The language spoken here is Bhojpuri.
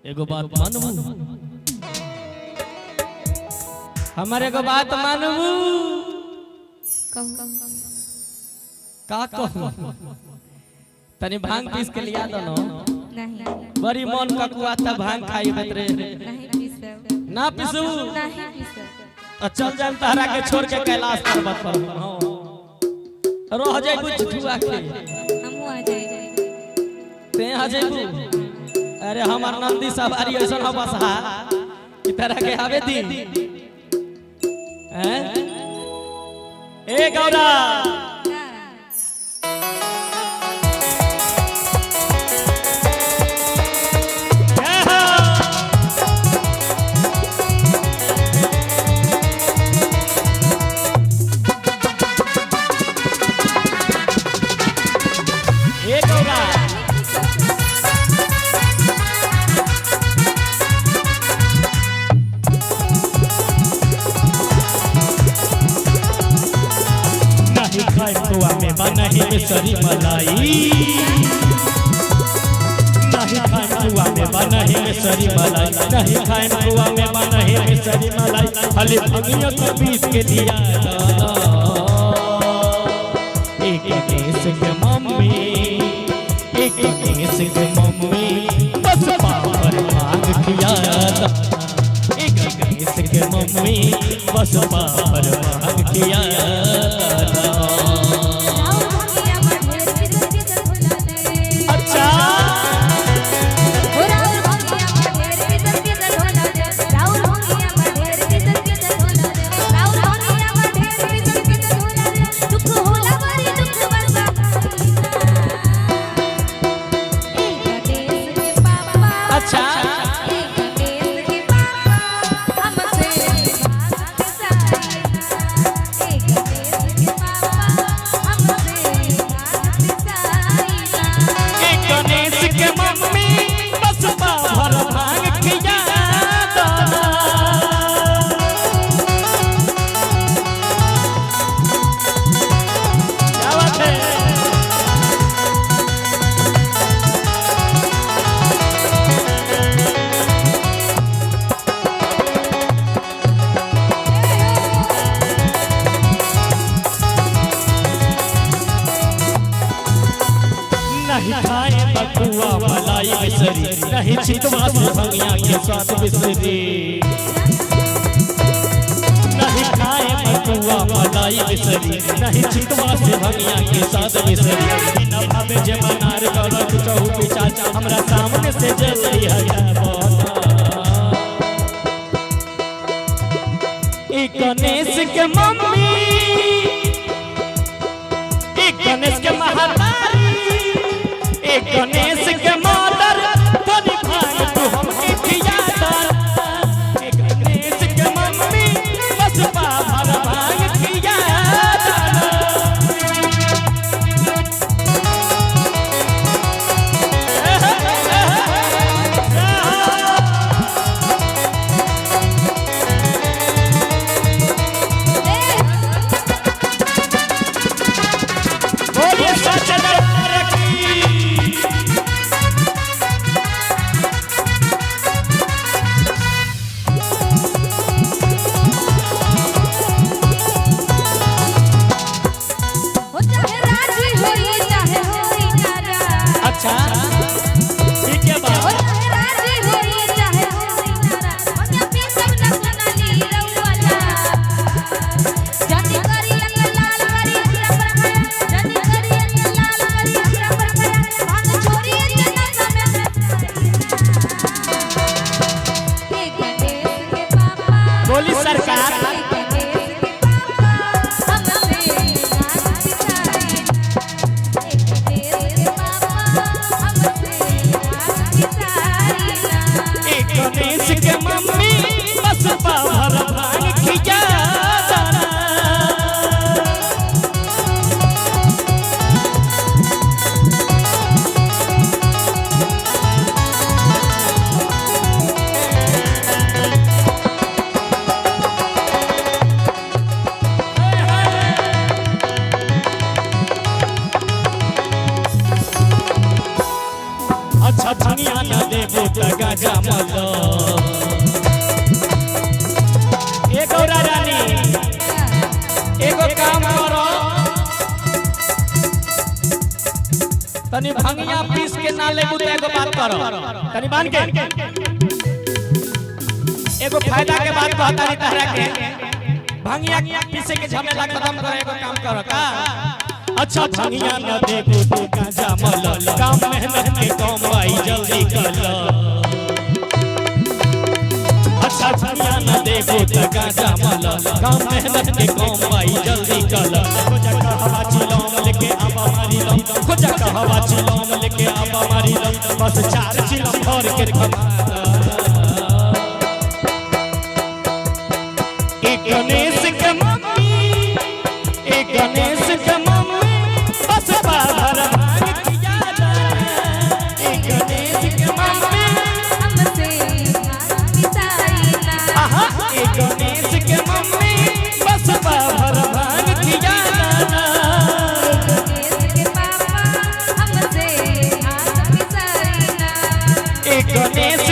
एगो बात मानबू, हमारे एगो बात मानबू। का कहूं? तनी भांग पीस के लिया दो नहीं। बड़ी मन का कुआता भांग खाई बतरे। नहीं पीसब। ना पीसू। नहीं पीसब। चल जान तहरा के छोड़ के कैलाश पर्वत पर रह जाई कुछ ठुआ के। हमहू आ जाए। ते आ जाई। अरे हमार नंदी सवारी ऐसा हो बसा कि तरह के आवे दी। हैं? ए गौरा नहीं मिसरी मलाई, नहीं खान कुआ में बना है मिसरी मलाई, नहीं खान कुआ में बना है मिसरी मलाई। खाली भंगिया को पीस के दिया एक केस के मम्मी, एक केस के मम्मी बस पावर मांग किया। एक केस के मम्मी बस पावर मांग किया। नहीं खाए बटुआ मलाई मिसरी, नहीं चितवा से भंगिया के स्वाद मिसरी। नहीं खाए बटुआ मलाई मिसरी, नहीं चितवा से भंगिया के स्वाद मिसरी। बिना भावे जमानार गलत चहु पिछाच हमरा सामने से जलई हया एक गणेश के मम्मी, एक गणेश के महातारी, एक गणेश के मातर तनी भांग तू हमके खिया दर। एक गणेश के मम्मी बस पावर भांग खिया दर। जामल ए गौरा रानी एगो काम करो तनी भंगिया पीस के ना लेबू तो एगो बात करो तनी बांध के एगो फायदा के बात कहता नहीं तहरा के भंगिया पीसे के झमेला खत्म करे एगो काम करो का अच्छा भंगिया न देखो तो का जामल काम मेहनत के कमाई जल्दी कर अच्छा भंगिया न देखो तो का जामल काम मेहनत के कमाई जल्दी कर खोजा का हवा चिलम लेके आवा मारी लम खोजा का हवा चिलम लेके आवा मारी लम बस 4 चिलम भर के कमा गणेश के मम्मी एक गणेश के मम्मी बस बाहर भाग किया एक गणेश के मम्मी हमसे पिसाईना आहा एक गणेश के मम्मी बस बाहर भाग किया गणेश के पापा हमसे पिसाईना एक गणेश